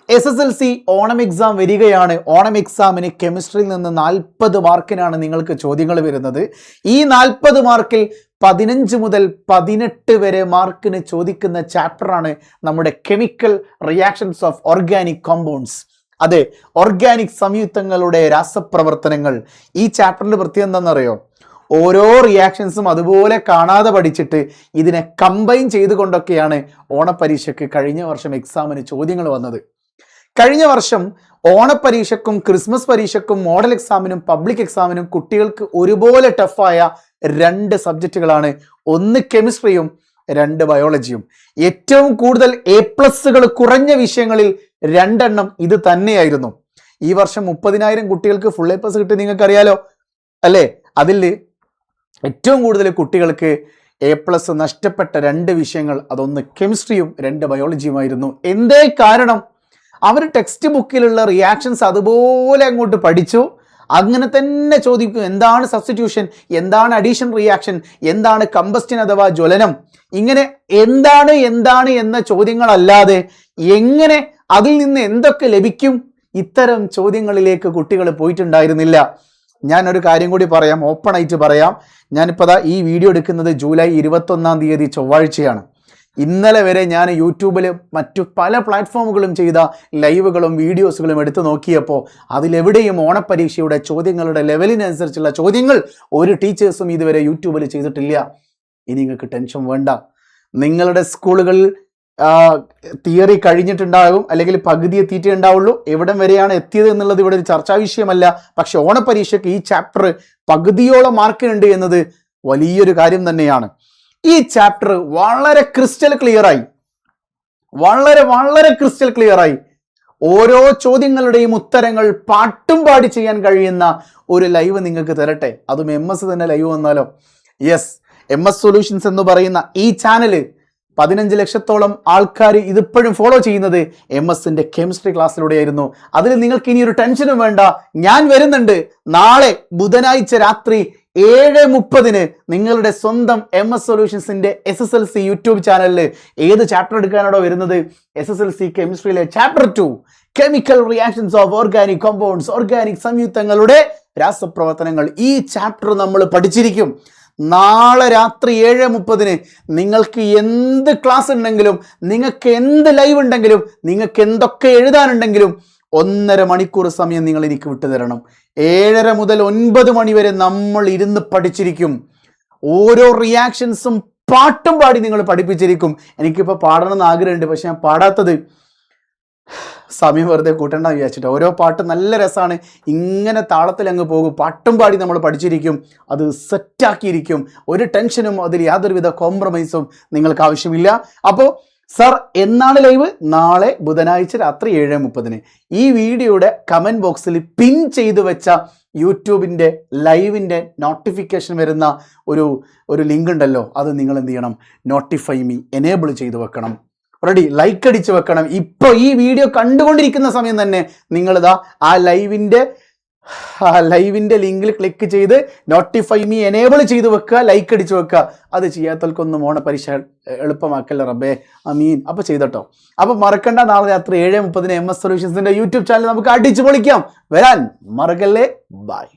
SSLC Onam exam വരികയാണ്. ഓണം എക്സാമിന് കെമിസ്ട്രിയിൽ നിന്ന് 40 മാർക്കിനാണ് നിങ്ങൾക്ക് ചോദ്യങ്ങൾ വരുന്നത്. ഈ 40 മാർക്കിൽ 15 മുതൽ 18 വരെ മാർക്കിന് ചോദിക്കുന്ന ചാപ്റ്ററാണ് നമ്മുടെ chemical reactions of organic compounds. അതെ, ഓർഗാനിക് സംയുക്തങ്ങളുടെ രാസപ്രവർത്തനങ്ങൾ. ഈ ചാപ്റ്ററിന്റെ പ്രത്യേകത എന്താണെന്നറിയോ? ഓരോ റിയാക്ഷൻസും അതുപോലെ കാണാതെ പഠിച്ചിട്ട് ഇതിനെ കമ്പൈൻ ചെയ്തുകൊണ്ടൊക്കെയാണ് ഓണപ്പരീക്ഷയ്ക്ക് കഴിഞ്ഞ വർഷം എക്സാമിന് ചോദ്യങ്ങൾ വന്നത്. കഴിഞ്ഞ വർഷം ഓണപ്പരീക്ഷയ്ക്കും ക്രിസ്മസ് പരീക്ഷയ്ക്കും മോഡൽ എക്സാമിനും പബ്ലിക് എക്സാമിനും കുട്ടികൾക്ക് ഒരുപോലെ ടഫായ 2 സബ്ജക്റ്റുകളാണ്. ഒന്ന് കെമിസ്ട്രിയും 2 ബയോളജിയും. ഏറ്റവും കൂടുതൽ A+കൾ കുറഞ്ഞ വിഷയങ്ങളിൽ 2 എണ്ണം ഇത് തന്നെയായിരുന്നു. ഈ വർഷം 30,000 കുട്ടികൾക്ക് ഫുൾ A+ കിട്ടി, നിങ്ങൾക്കറിയാലോ അല്ലേ? അതിൽ ഏറ്റവും കൂടുതൽ കുട്ടികൾക്ക് A+ നഷ്ടപ്പെട്ട 2 വിഷയങ്ങൾ, അതൊന്ന് കെമിസ്ട്രിയും 2 ബയോളജിയുമായിരുന്നു. എന്തേ കാരണം? അവർ ടെക്സ്റ്റ് ബുക്കിലുള്ള റിയാക്ഷൻസ് അതുപോലെ അങ്ങോട്ട് പഠിച്ചു. അങ്ങനെ തന്നെ ചോദിക്കും, എന്താണ് സബ്സ്റ്റിറ്റ്യൂഷൻ, എന്താണ് അഡീഷൻ റിയാക്ഷൻ, എന്താണ് കമ്പസ്റ്റൻ അഥവാ ജ്വലനം, ഇങ്ങനെ എന്താണ് എന്ന ചോദ്യങ്ങളല്ലാതെ എങ്ങനെ അതിൽ നിന്ന് എന്തൊക്കെ ലഭിക്കും, ഇത്തരം ചോദ്യങ്ങളിലേക്ക് കുട്ടികൾ പോയിട്ടുണ്ടായിരുന്നില്ല. ഞാനൊരു കാര്യം കൂടി പറയാം, ഓപ്പൺ ആയിട്ട് പറയാം. ഞാനിപ്പോൾ ഈ വീഡിയോ എടുക്കുന്നത് ജൂലൈ 21-ാം തീയതി ചൊവ്വാഴ്ചയാണ്. ഇന്നലെ വരെ ഞാൻ യൂട്യൂബിൽ മറ്റു പല പ്ലാറ്റ്ഫോമുകളും ചെയ്ത ലൈവുകളും വീഡിയോസുകളും എടുത്തു നോക്കിയപ്പോൾ അതിലെവിടെയും ഓണപ്പരീക്ഷയുടെ ചോദ്യങ്ങളുടെ ലെവലിനനുസരിച്ചുള്ള ചോദ്യങ്ങൾ ഒരു ടീച്ചേഴ്സും ഇതുവരെ യൂട്യൂബിൽ ചെയ്തിട്ടില്ല. ഇനി നിങ്ങൾക്ക് ടെൻഷൻ വേണ്ട. നിങ്ങളുടെ സ്കൂളുകളിൽ തിയറി കഴിഞ്ഞിട്ടുണ്ടാകും, അല്ലെങ്കിൽ പകുതി എത്തിയിട്ടേ ഉണ്ടാവുള്ളൂ. എവിടം വരെയാണ് എത്തിയത് എന്നുള്ളത് ഇവിടെ ഒരു ചർച്ചാ വിഷയമല്ല. പക്ഷെ ഓണപ്പരീക്ഷയ്ക്ക് ഈ ചാപ്റ്റർ പകുതിയോളം മാർക്കിനുണ്ട് എന്നത് വലിയൊരു കാര്യം തന്നെയാണ്. ഈ ചാപ്റ്റർ വളരെ ക്രിസ്റ്റൽ ക്ലിയറായി, വളരെ ക്രിസ്റ്റൽ ക്ലിയറായി ഓരോ ചോദ്യങ്ങളുടെയും ഉത്തരങ്ങൾ പാട്ടും പാടി ചെയ്യാൻ കഴിയുന്ന ഒരു ലൈവ് നിങ്ങൾക്ക് തരട്ടെ. അതും MS തന്നെ ലൈവ് വന്നാലോ? യെസ്, MS സൊല്യൂഷൻസ് എന്ന് പറയുന്ന ഈ ചാനല് 15 ലക്ഷത്തോളം ആൾക്കാർ ഇതിപ്പോഴും ഫോളോ ചെയ്യുന്നത് MS-ന്റെ കെമിസ്ട്രി ക്ലാസ്സിലൂടെയായിരുന്നു. അതിൽ നിങ്ങൾക്ക് ഇനി ഒരു ടെൻഷനും വേണ്ട. ഞാൻ വരുന്നുണ്ട് നാളെ ബുധനാഴ്ച രാത്രി 7:30 നിങ്ങളുടെ സ്വന്തം MS സൊല്യൂഷൻസിന്റെ SSLC യൂട്യൂബ് ചാനലിൽ. ഏത് ചാപ്റ്റർ എടുക്കാനാണോ വരുന്നത്? SSLC കെമിസ്ട്രിയിലെ chapter 2 chemical reactions of organic compounds, organic സംയുക്തങ്ങളുടെ രാസപ്രവർത്തനങ്ങൾ. ഈ ചാപ്റ്റർ നമ്മൾ പഠിച്ചിരിക്കും. നാളെ രാത്രി 7:30 നിങ്ങൾക്ക് എന്ത് ക്ലാസ് ഉണ്ടെങ്കിലും, നിങ്ങൾക്ക് എന്ത് ലൈവ് ഉണ്ടെങ്കിലും, നിങ്ങൾക്ക് എന്തൊക്കെ എഴുതാനുണ്ടെങ്കിലും 1.5 മണിക്കൂർ സമയം നിങ്ങൾ എനിക്ക് വിട്ടുതരണം. 7:30 മുതൽ 9 മണി വരെ നമ്മൾ ഇരുന്ന് പഠിച്ചിരിക്കും. ഓരോ റിയാക്ഷൻസും പാട്ടും പാടി നിങ്ങൾ പഠിപ്പിച്ചിരിക്കും. എനിക്കിപ്പോൾ പാടണമെന്ന് ആഗ്രഹമുണ്ട്, പക്ഷെ ഞാൻ പാടാത്തത് സമയം വെറുതെ കൂട്ടണ്ട വിചാരിച്ചിട്ട്. ഓരോ പാട്ട് നല്ല രസമാണ്, ഇങ്ങനെ താളത്തിൽ അങ്ങ് പോകും. പാട്ടും പാടി നമ്മൾ പഠിച്ചിരിക്കും, അത് സെറ്റാക്കിയിരിക്കും. ഒരു ടെൻഷനും അതിൽ യാതൊരുവിധ കോംപ്രമൈസും നിങ്ങൾക്ക് ആവശ്യമില്ല. അപ്പോൾ സർ എന്നാണ് ലൈവ്? നാളെ ബുധനാഴ്ച രാത്രി 7:30. ഈ വീഡിയോയുടെ കമൻറ്റ് ബോക്സിൽ പിൻ ചെയ്തു വെച്ച യൂട്യൂബിൻ്റെ ലൈവിൻ്റെ നോട്ടിഫിക്കേഷൻ വരുന്ന ഒരു ലിങ്ക് ഉണ്ടല്ലോ, അത് നിങ്ങൾ എന്ത് ചെയ്യണം? നോട്ടിഫൈ മീ എനേബിൾ ചെയ്തു വെക്കണം. റെഡി, ലൈക്ക് അടിച്ച് വെക്കണം. ഇപ്പോൾ ഈ വീഡിയോ കണ്ടുകൊണ്ടിരിക്കുന്ന സമയം തന്നെ നിങ്ങളിതാ ആ ലൈവിൻ്റെ ലിങ്കിൽ ക്ലിക്ക് ചെയ്ത് നോട്ടിഫൈ മീ എനേബിൾ ചെയ്ത് വെക്കുക, ലൈക്ക് അടിച്ച് വെക്കുക. അത് ചെയ്യാത്തവർക്കൊന്നും ഓണപ്പരീക്ഷ എളുപ്പമാക്കല്ല റബ്ബേ, അമീൻ. അപ്പോൾ ചെയ്തട്ടോ. അപ്പോൾ മറക്കണ്ട, നാളെ രാത്രി 7:30 MS സൊല്യൂഷൻസിൻ്റെ യൂട്യൂബ് ചാനൽ നമുക്ക് അടിച്ചു പൊളിക്കാം. വരാൻ മറക്കല്ലേ. ബൈ.